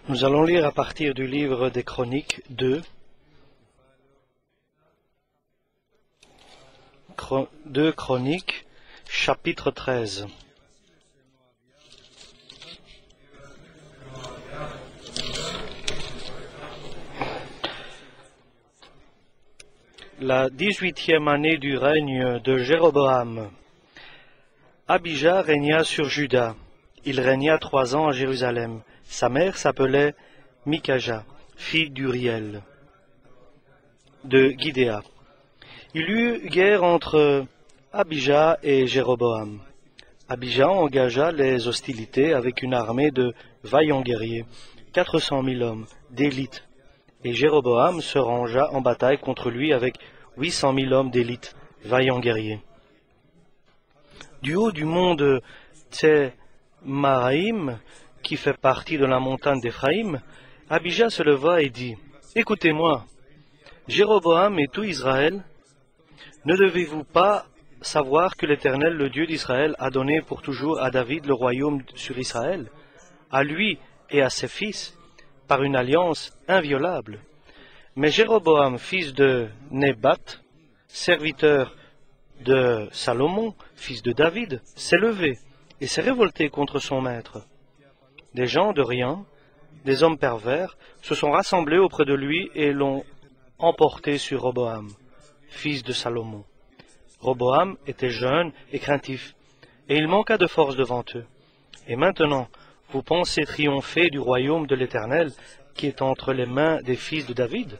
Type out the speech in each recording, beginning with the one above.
Nous allons lire à partir du livre des Chroniques 2, 2 Chroniques, chapitre 13. La 18e année du règne de Jéroboam, Abijah régna sur Juda. Il régna 3 ans à Jérusalem. Sa mère s'appelait Mikaja, fille d'Uriel, de Gidéa. Il y eut guerre entre Abijah et Jéroboam. Abijah engagea les hostilités avec une armée de vaillants guerriers, 400 000 hommes, d'élite. Et Jéroboam se rangea en bataille contre lui avec 800 000 hommes d'élite, vaillants guerriers. Du haut du mont de Tsemaraïm, qui fait partie de la montagne d'Éphraïm, Abijah se leva et dit, « Écoutez-moi, Jéroboam et tout Israël, ne devez-vous pas savoir que l'Éternel, le Dieu d'Israël, a donné pour toujours à David le royaume sur Israël, à lui et à ses fils, par une alliance inviolable. Mais Jéroboam, fils de Nébat, serviteur de Salomon, fils de David, s'est levé et s'est révolté contre son maître. Des gens de rien, des hommes pervers, se sont rassemblés auprès de lui et l'ont emporté sur Roboam, fils de Salomon. Roboam était jeune et craintif, et il manqua de force devant eux. Et maintenant, vous pensez triompher du royaume de l'Éternel, qui est entre les mains des fils de David?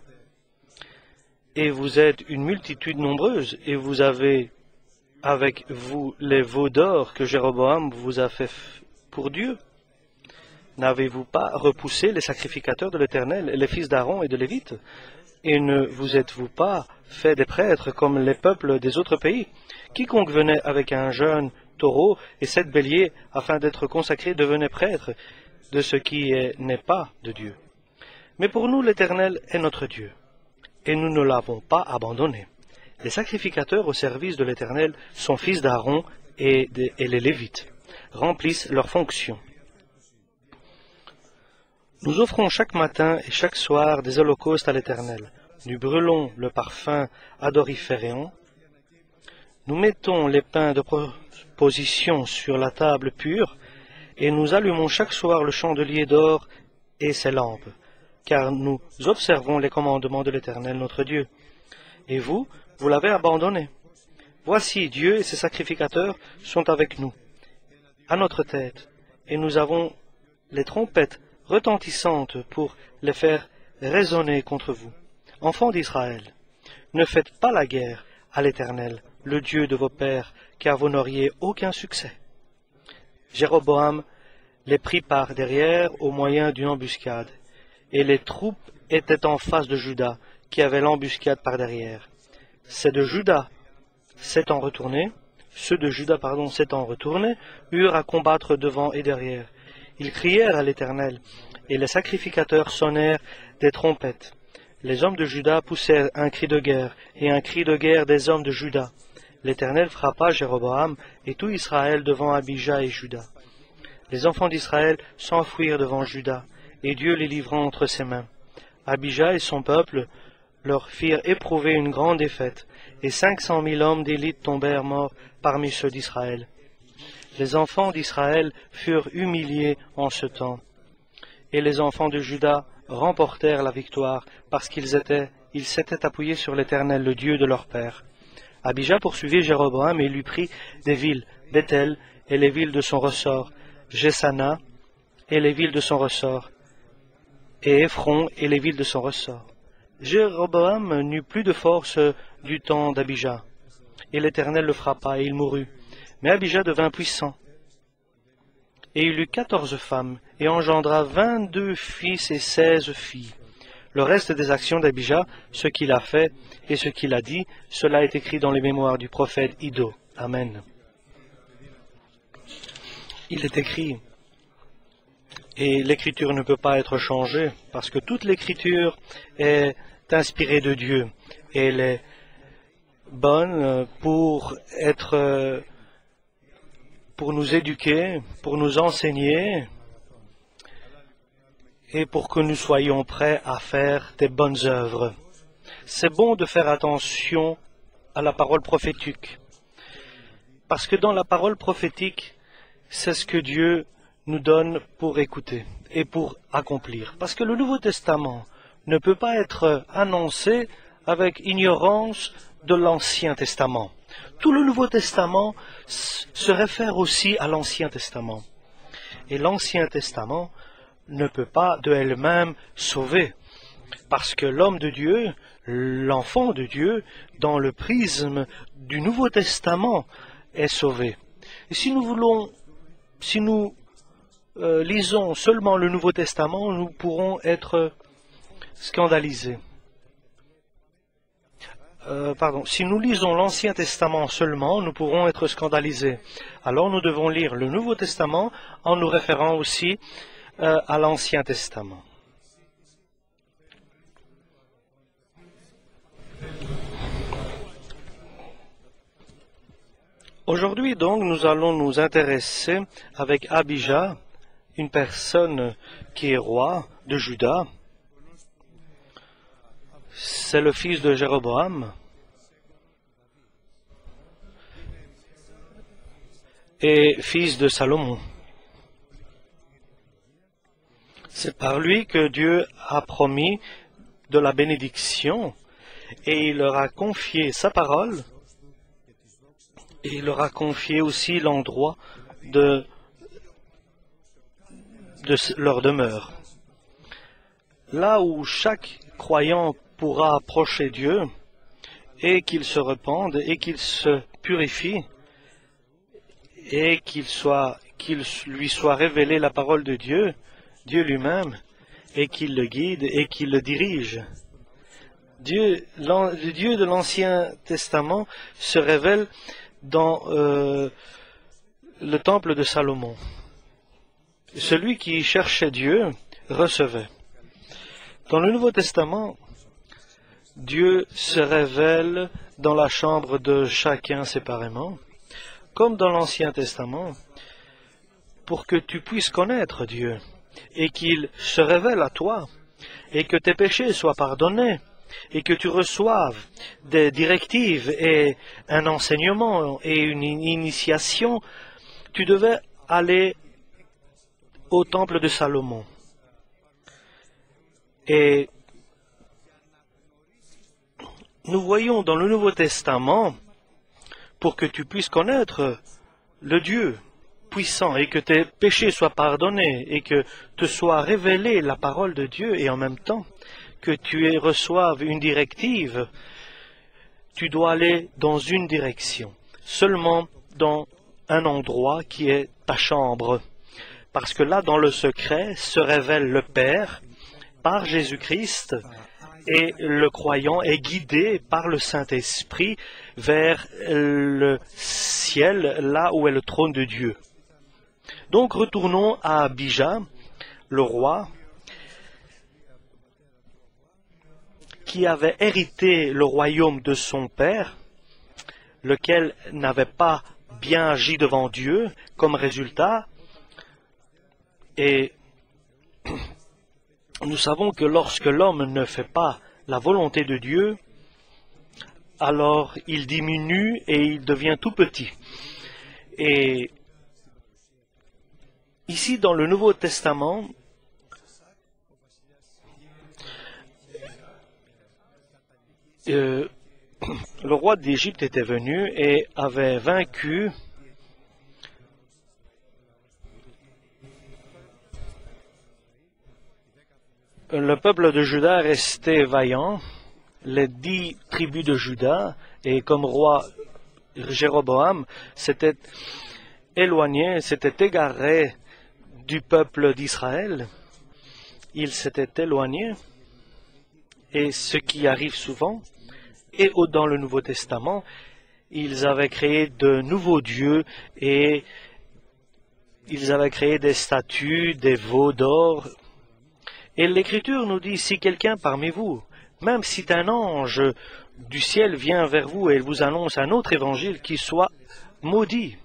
Et vous êtes une multitude nombreuse, et vous avez avec vous les veaux d'or que Jéroboam vous a fait pour Dieu. N'avez-vous pas repoussé les sacrificateurs de l'Éternel, les fils d'Aaron et de Lévite? Et ne vous êtes-vous pas fait des prêtres comme les peuples des autres pays? Quiconque venait avec un jeune taureau et 7 béliers afin d'être consacré devenait prêtre de ce qui n'est pas de Dieu. Mais pour nous, l'Éternel est notre Dieu, et nous ne l'avons pas abandonné. Les sacrificateurs au service de l'Éternel sont fils d'Aaron et les Lévites, remplissent leurs fonctions. Nous offrons chaque matin et chaque soir des holocaustes à l'Éternel. Nous brûlons le parfum adoriféréen. Nous mettons les pains de proposition sur la table pure, et nous allumons chaque soir le chandelier d'or et ses lampes, car nous observons les commandements de l'Éternel notre Dieu. Et vous, vous l'avez abandonné. Voici, Dieu et ses sacrificateurs sont avec nous, à notre tête, et nous avons les trompettes retentissantes pour les faire résonner contre vous. Enfants d'Israël, ne faites pas la guerre à l'Éternel, le Dieu de vos pères, car vous n'auriez aucun succès. Jéroboam les prit par derrière au moyen d'une embuscade, et les troupes étaient en face de Juda, qui avait l'embuscade par derrière. Ceux de Juda s'étant retournés, eurent à combattre devant et derrière. Ils crièrent à l'Éternel, et les sacrificateurs sonnèrent des trompettes. Les hommes de Juda poussèrent un cri de guerre, et un cri de guerre des hommes de Juda. L'Éternel frappa Jéroboam et tout Israël devant Abijah et Juda. Les enfants d'Israël s'enfuirent devant Juda, et Dieu les livra entre ses mains. Abijah et son peuple leur firent éprouver une grande défaite, et 500 000 hommes d'élite tombèrent morts parmi ceux d'Israël. Les enfants d'Israël furent humiliés en ce temps, et les enfants de Juda remportèrent la victoire, parce qu'ils s'étaient appuyés sur l'Éternel, le Dieu de leur père. Abijah poursuivit Jéroboam et lui prit des villes, Béthel et les villes de son ressort, Jessana et les villes de son ressort, et Éphron et les villes de son ressort. Jéroboam n'eut plus de force du temps d'Abijah, et l'Éternel le frappa, et il mourut. Mais Abijah devint puissant, et il eut 14 femmes, et engendra 22 fils et 16 filles. Le reste des actions d'Abijah, ce qu'il a fait et ce qu'il a dit, cela est écrit dans les mémoires du prophète Iddo. Amen. Il est écrit, Et l'écriture ne peut pas être changée parce que toute l'écriture est inspirée de Dieu. Et elle est bonne pour nous éduquer, pour nous enseigner et pour que nous soyons prêts à faire des bonnes œuvres. C'est bon de faire attention à la parole prophétique. Parce que dans la parole prophétique, c'est ce que Dieu nous donne pour écouter et pour accomplir. Parce que le Nouveau Testament ne peut pas être annoncé avec ignorance de l'Ancien Testament. Tout le Nouveau Testament se réfère aussi à l'Ancien Testament. Et l'Ancien Testament ne peut pas de elle-même sauver. Parce que l'homme de Dieu, l'enfant de Dieu, dans le prisme du Nouveau Testament, est sauvé. Et si nous lisons seulement le Nouveau Testament, nous pourrons être scandalisés. Si nous lisons l'Ancien Testament seulement, nous pourrons être scandalisés. Alors nous devons lire le Nouveau Testament en nous référant aussi à l'Ancien Testament. Aujourd'hui, donc, nous allons nous intéresser avec Abijah, une personne qui est roi de Juda. C'est le fils de Jéroboam. Et fils de Salomon. C'est par lui que Dieu a promis de la bénédiction et il leur a confié sa parole et il leur a confié aussi l'endroit de leur demeure. Là où chaque croyant pourra approcher Dieu et qu'il se repente et qu'il se purifie et qu'il lui soit révélé la parole de Dieu, Dieu lui-même, et qu'il le guide et qu'il le dirige. Le Dieu de l'Ancien Testament se révèle dans le temple de Salomon. Celui qui cherchait Dieu recevait. Dans le Nouveau Testament, Dieu se révèle dans la chambre de chacun séparément, comme dans l'Ancien Testament, pour que tu puisses connaître Dieu et qu'il se révèle à toi et que tes péchés soient pardonnés et que tu reçoives des directives et un enseignement et une initiation, tu devais aller au temple de Salomon. Et nous voyons dans le Nouveau Testament, pour que tu puisses connaître le Dieu puissant et que tes péchés soient pardonnés et que te soit révélée la parole de Dieu et en même temps que tu reçoives une directive, tu dois aller dans une direction, seulement dans un endroit qui est ta chambre. Parce que là, dans le secret, se révèle le Père par Jésus-Christ et le croyant est guidé par le Saint-Esprit vers le ciel, là où est le trône de Dieu. Donc retournons à Abijah, le roi, qui avait hérité le royaume de son père, lequel n'avait pas bien agi devant Dieu comme résultat. Et nous savons que lorsque l'homme ne fait pas la volonté de Dieu, alors il diminue et il devient tout petit. Et ici, dans le Nouveau Testament, le roi d'Égypte était venu et avait vaincu le peuple de Juda restait vaillant, les 10 tribus de Juda, et comme roi Jéroboam s'était éloigné, s'était égaré du peuple d'Israël. Il s'était éloigné, et ce qui arrive souvent, et dans le Nouveau Testament, ils avaient créé de nouveaux dieux et Ils avaient créé des statues, des veaux d'or. Et l'Écriture nous dit, si quelqu'un parmi vous, même si un ange du ciel vient vers vous et vous annonce un autre évangile, qu'il soit maudit.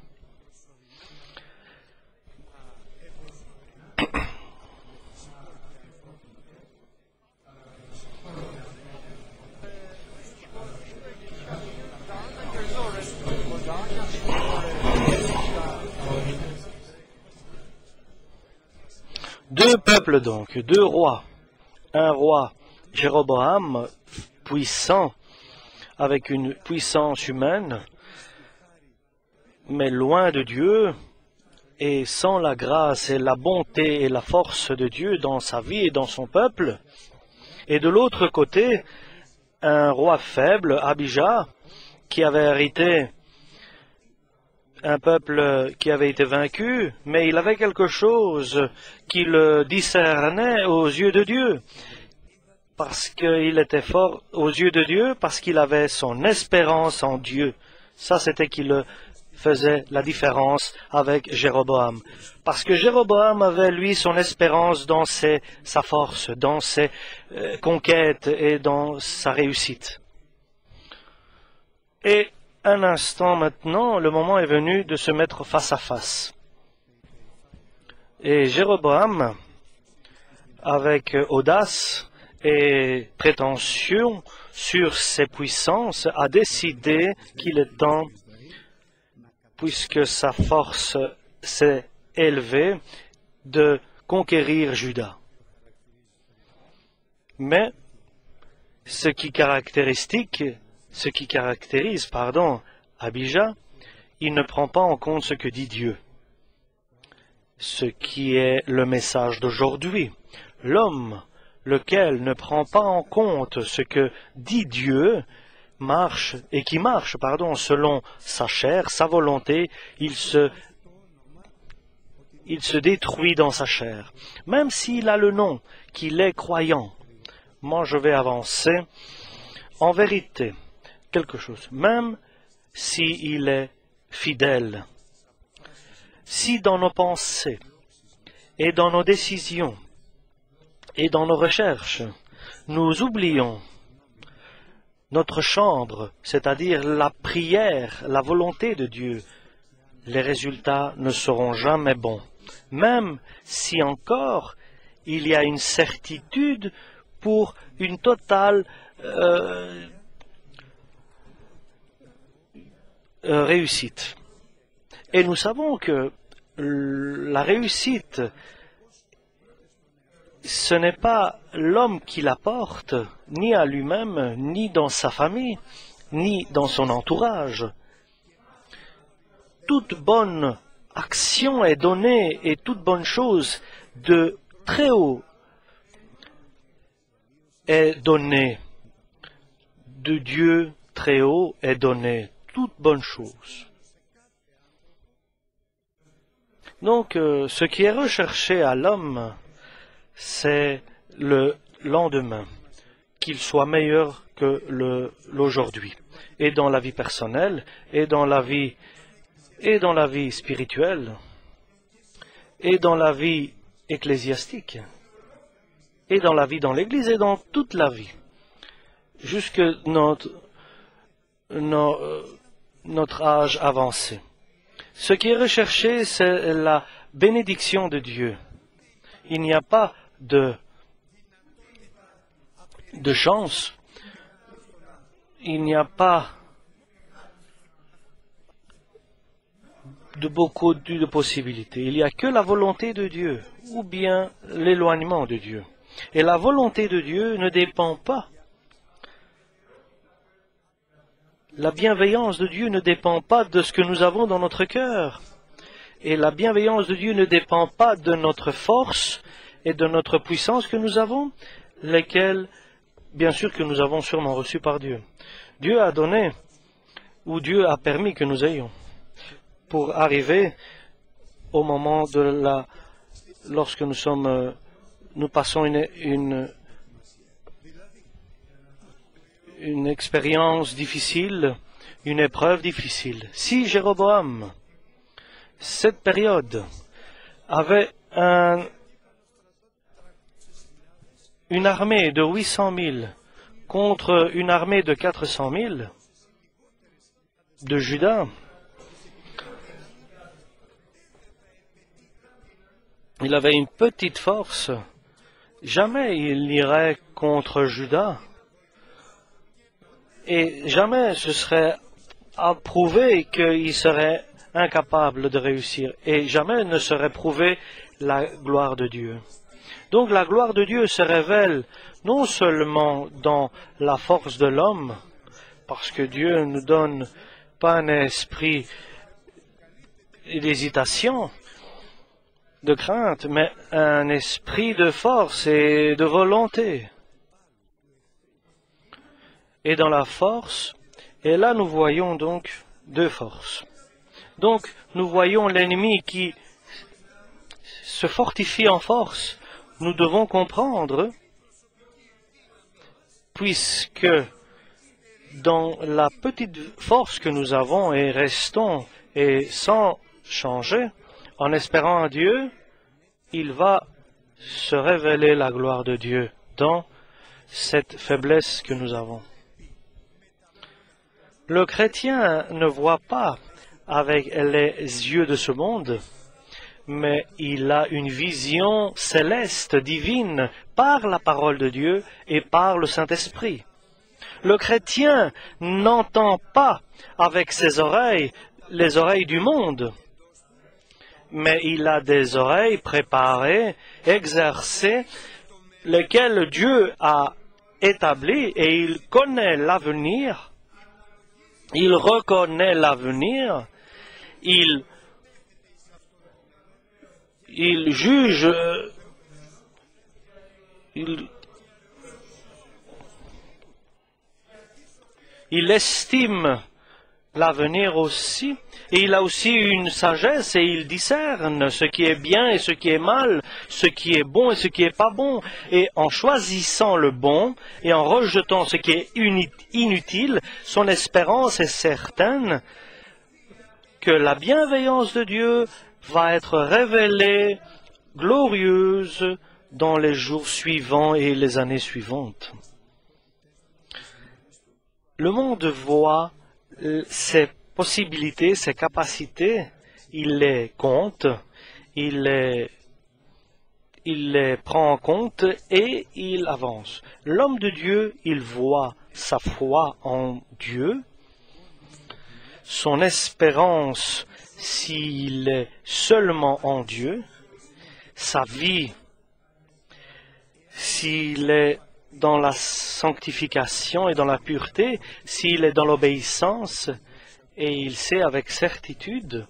Deux peuples donc, deux rois. Un roi, Jéroboam, puissant, avec une puissance humaine, mais loin de Dieu, et sans la grâce et la bonté et la force de Dieu dans sa vie et dans son peuple. Et de l'autre côté, un roi faible, Abijah, qui avait hérité un peuple qui avait été vaincu, mais il avait quelque chose qui le discernait aux yeux de Dieu, parce qu'il était fort aux yeux de Dieu, parce qu'il avait son espérance en Dieu. Ça, c'était qui le faisait la différence avec Jéroboam. Parce que Jéroboam avait, lui, son espérance dans sa force, dans ses conquêtes et dans sa réussite. Et un instant maintenant, le moment est venu de se mettre face à face. Et Jéroboam, avec audace et prétention sur ses puissances, a décidé qu'il est temps, puisque sa force s'est élevée, de conquérir Juda. Mais ce qui caractérise, Abijah, il ne prend pas en compte ce que dit Dieu. Ce qui est le message d'aujourd'hui. L'homme, lequel ne prend pas en compte ce que dit Dieu, qui marche selon sa chair, sa volonté, il se détruit dans sa chair. Même s'il a le nom, qu'il est croyant. Moi, je vais avancer. En vérité, quelque chose, même s'il est fidèle, si dans nos pensées et dans nos décisions et dans nos recherches, nous oublions notre chambre, c'est-à-dire la prière, la volonté de Dieu, les résultats ne seront jamais bons, même si encore il y a une certitude pour une totale réussite. Et nous savons que la réussite, ce n'est pas l'homme qui la porte, ni à lui-même, ni dans sa famille, ni dans son entourage. Toute bonne action est donnée et toute bonne chose de très haut est donnée. De Dieu très haut est donnée toute bonne chose. Donc, ce qui est recherché à l'homme, c'est le lendemain, qu'il soit meilleur que l'aujourd'hui, et dans la vie personnelle, et dans la vie spirituelle, et dans la vie ecclésiastique, et dans la vie dans l'Église, et dans toute la vie, jusque notre âge avancé. Ce qui est recherché, c'est la bénédiction de Dieu. Il n'y a pas de chance, il n'y a pas de beaucoup de possibilités. Il n'y a que la volonté de Dieu, ou bien l'éloignement de Dieu. Et la volonté de Dieu ne dépend pas. La bienveillance de Dieu ne dépend pas de ce que nous avons dans notre cœur. Et la bienveillance de Dieu ne dépend pas de notre force et de notre puissance que nous avons, lesquelles, bien sûr, que nous avons sûrement reçues par Dieu. Dieu a donné, ou Dieu a permis que nous ayons, pour arriver au moment lorsque nous passons une expérience difficile, une épreuve difficile. Si Jéroboam, cette période, avait une armée de 800 000 contre une armée de 400 000 de Juda, il avait une petite force. Jamais il n'irait contre Juda. Et jamais ce serait approuvé qu'il serait incapable de réussir. Et jamais ne serait prouvé la gloire de Dieu. Donc la gloire de Dieu se révèle non seulement dans la force de l'homme, parce que Dieu ne donne pas un esprit d'hésitation, de crainte, mais un esprit de force et de volonté. Et dans la force, et là nous voyons donc deux forces. Donc nous voyons l'ennemi qui se fortifie en force. Nous devons comprendre, puisque dans la petite force que nous avons et restons et sans changer, en espérant à Dieu, il va se révéler la gloire de Dieu dans cette faiblesse que nous avons. Le chrétien ne voit pas avec les yeux de ce monde, mais il a une vision céleste, divine, par la parole de Dieu et par le Saint-Esprit. Le chrétien n'entend pas avec ses oreilles les oreilles du monde, mais il a des oreilles préparées, exercées, lesquelles Dieu a établies, et il connaît l'avenir, il reconnaît l'avenir, il juge, il estime l'avenir aussi, et il a aussi une sagesse et il discerne ce qui est bien et ce qui est mal, ce qui est bon et ce qui est pas bon, et en choisissant le bon et en rejetant ce qui est inutile, son espérance est certaine que la bienveillance de Dieu va être révélée, glorieuse, dans les jours suivants et les années suivantes. Le monde voit ses possibilités, ses capacités, il les compte, il les prend en compte et il avance. L'homme de Dieu, il voit sa foi en Dieu, son espérance s'il est seulement en Dieu, sa vie s'il est dans la sanctification et dans la pureté, s'il est dans l'obéissance, et il sait avec certitude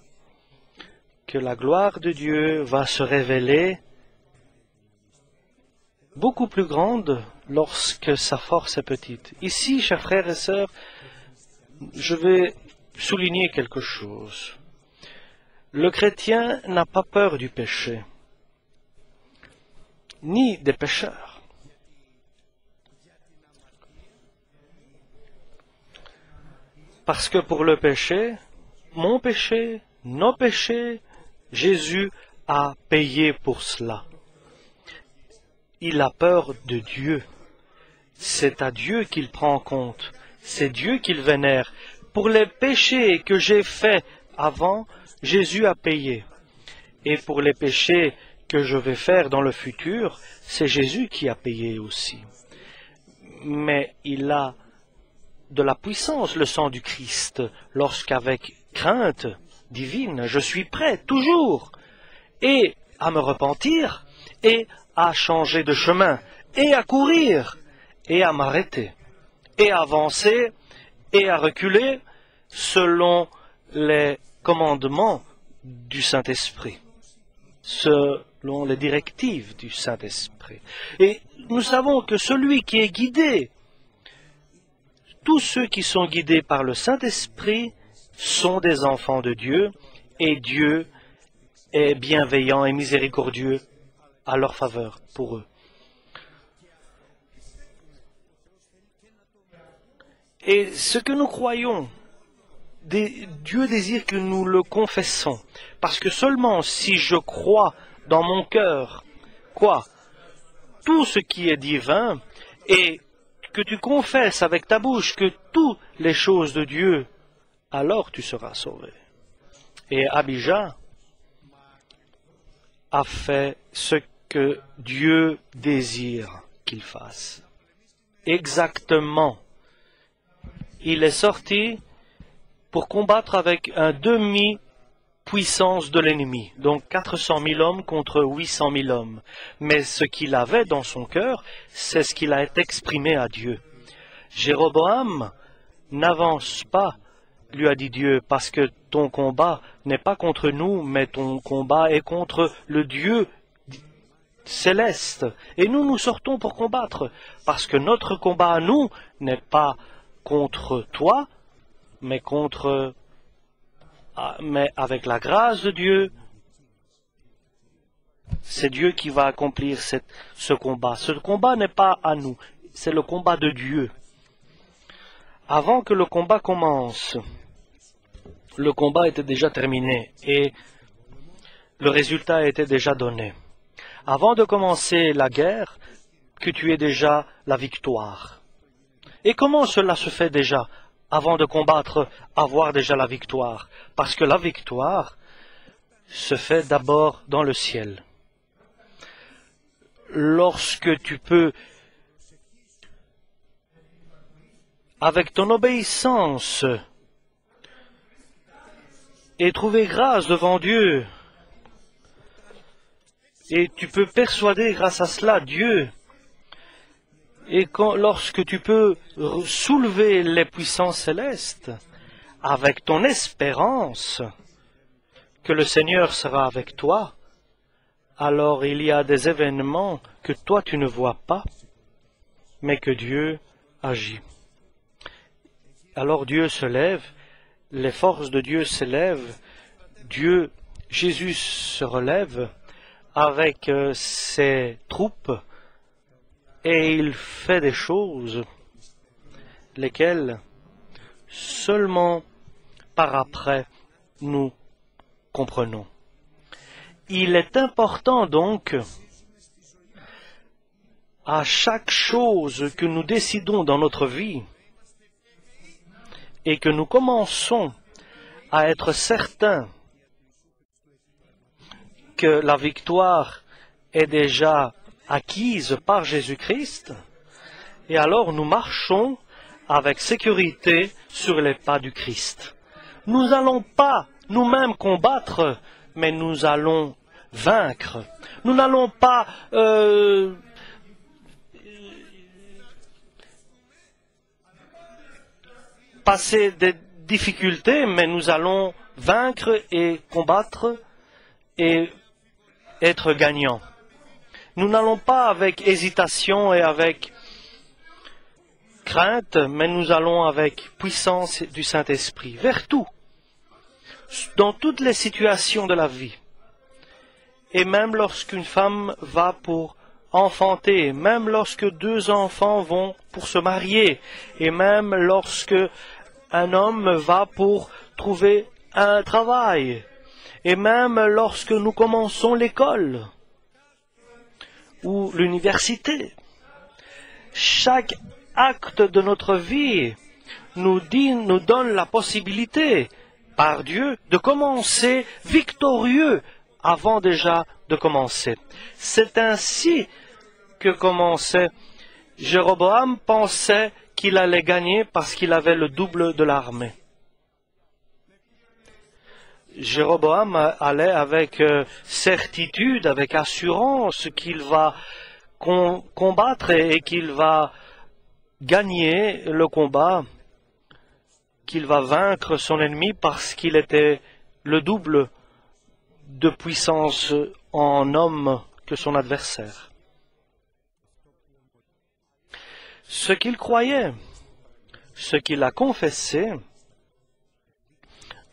que la gloire de Dieu va se révéler beaucoup plus grande lorsque sa force est petite. Ici, chers frères et sœurs, je vais souligner quelque chose. Le chrétien n'a pas peur du péché, ni des pécheurs. Parce que pour le péché, mon péché, nos péchés, Jésus a payé pour cela. Il a peur de Dieu. C'est à Dieu qu'il prend en compte. C'est Dieu qu'il vénère. Pour les péchés que j'ai faits avant, Jésus a payé. Et pour les péchés que je vais faire dans le futur, c'est Jésus qui a payé aussi. Mais il a de la puissance, le sang du Christ, lorsqu'avec crainte divine, je suis prêt toujours, et à me repentir, et à changer de chemin, et à courir, et à m'arrêter, et à avancer, et à reculer, selon les commandements du Saint-Esprit, selon les directives du Saint-Esprit. Et nous savons que celui qui est guidé, tous ceux qui sont guidés par le Saint-Esprit sont des enfants de Dieu, et Dieu est bienveillant et miséricordieux à leur faveur pour eux. Et ce que nous croyons, Dieu désire que nous le confessons, parce que seulement si je crois dans mon cœur, quoi? Tout ce qui est divin, et que tu confesses avec ta bouche que toutes les choses de Dieu, alors tu seras sauvé. Et Abijah a fait ce que Dieu désire qu'il fasse. Exactement. Il est sorti pour combattre avec un demi-puissance de l'ennemi, donc 400 000 hommes contre 800 000 hommes. Mais ce qu'il avait dans son cœur, c'est ce qu'il a exprimé à Dieu. Jéroboam n'avance pas, lui a dit Dieu, parce que ton combat n'est pas contre nous, mais ton combat est contre le Dieu céleste. Et nous sortons pour combattre, parce que notre combat à nous n'est pas contre toi, mais avec la grâce de Dieu, c'est Dieu qui va accomplir ce combat. Ce combat n'est pas à nous, c'est le combat de Dieu. Avant que le combat commence, le combat était déjà terminé et le résultat était déjà donné. Avant de commencer la guerre, que tu aies déjà la victoire. Et comment cela se fait déjà, avant de combattre, avoir déjà la victoire? Parce que la victoire se fait d'abord dans le ciel. Lorsque tu peux, avec ton obéissance, et trouver grâce devant Dieu, et tu peux persuader grâce à cela Dieu, et lorsque tu peux soulever les puissances célestes, avec ton espérance que le Seigneur sera avec toi, alors il y a des événements que toi tu ne vois pas, mais que Dieu agit. Alors Dieu se lève, les forces de Dieu s'élèvent, Jésus se relève avec ses troupes et il fait des choses lesquelles seulement par après nous comprenons. Il est important donc à chaque chose que nous décidons dans notre vie et que nous commençons à être certains que la victoire est déjà acquise par Jésus-Christ, et alors nous marchons avec sécurité sur les pas du Christ. Nous n'allons pas nous-mêmes combattre, mais nous allons vaincre. Nous n'allons pas passer des difficultés, mais nous allons vaincre et combattre et être gagnants. Nous n'allons pas avec hésitation et avec crainte, mais nous allons avec puissance du Saint-Esprit, vers tout, dans toutes les situations de la vie. Et même lorsqu'une femme va pour enfanter, même lorsque deux enfants vont pour se marier, et même lorsque un homme va pour trouver un travail, et même lorsque nous commençons l'école ou l'université. Chaque acte de notre vie nous donne la possibilité, par Dieu, de commencer victorieux avant déjà de commencer. C'est ainsi que commençait. Jéroboam pensait qu'il allait gagner parce qu'il avait le double de l'armée. Jéroboam allait avec certitude, avec assurance qu'il va combattre et qu'il va gagner le combat, qu'il va vaincre son ennemi parce qu'il était le double de puissance en homme que son adversaire. Ce qu'il croyait, ce qu'il a confessé,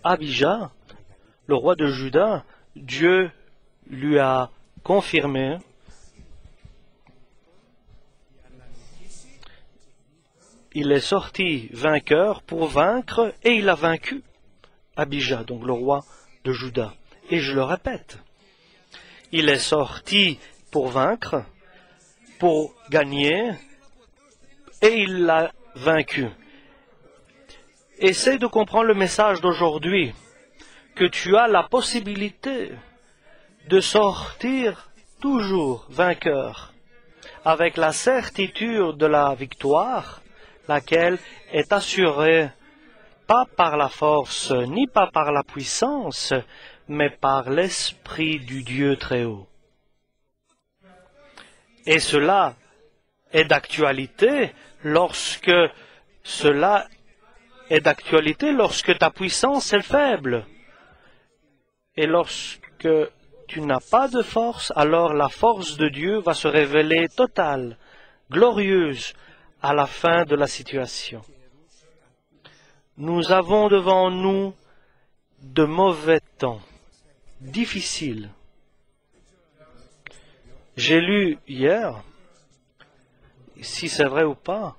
Abijah, le roi de Juda, Dieu lui a confirmé. Il est sorti vainqueur pour vaincre et il a vaincu Abijah, donc le roi de Juda. Et je le répète, Il est sorti pour vaincre, pour gagner, et il l'a vaincu. Essaie de comprendre le message d'aujourd'hui, que tu as la possibilité de sortir toujours vainqueur, avec la certitude de la victoire, laquelle est assurée pas par la force, ni pas par la puissance, mais par l'Esprit du Dieu très haut. Et cela est d'actualité lorsque ta puissance est faible. Et lorsque tu n'as pas de force, alors la force de Dieu va se révéler totale, glorieuse, à la fin de la situation. Nous avons devant nous de mauvais temps, difficiles. J'ai lu hier, si c'est vrai ou pas,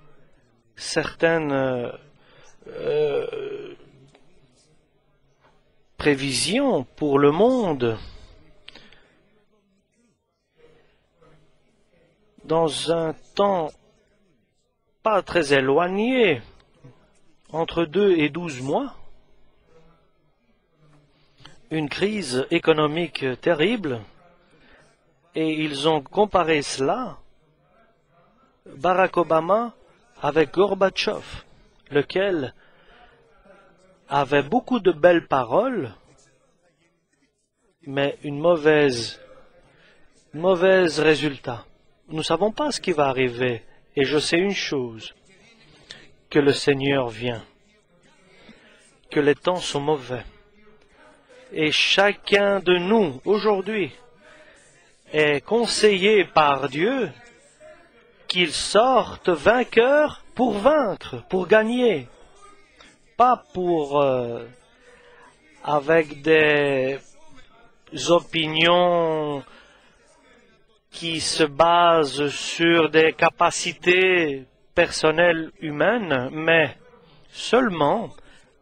certaines prévisions pour le monde. Dans un temps pas très éloigné, entre 2 et 12 mois, une crise économique terrible, et ils ont comparé cela, Barack Obama, avec Gorbatchev, lequel avait beaucoup de belles paroles, mais une mauvaise résultat. Nous ne savons pas ce qui va arriver, et je sais une chose, que le Seigneur vient, que les temps sont mauvais. Et chacun de nous, aujourd'hui, est conseillé par Dieu qu'il sorte vainqueur pour vaincre, pour gagner, pas pour avec des opinions qui se basent sur des capacités personnelles humaines, mais seulement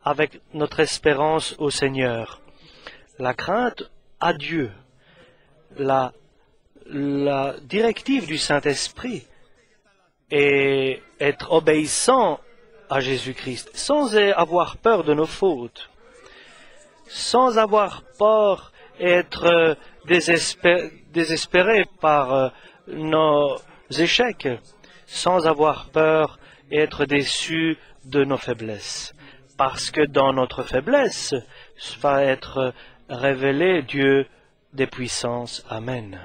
avec notre espérance au Seigneur. La crainte à Dieu, la directive du Saint-Esprit et être obéissant à Jésus-Christ, sans avoir peur de nos fautes, sans avoir peur et être désespéré par nos échecs, sans avoir peur et être déçu de nos faiblesses. Parce que dans notre faiblesse va être révélé Dieu des puissances. Amen.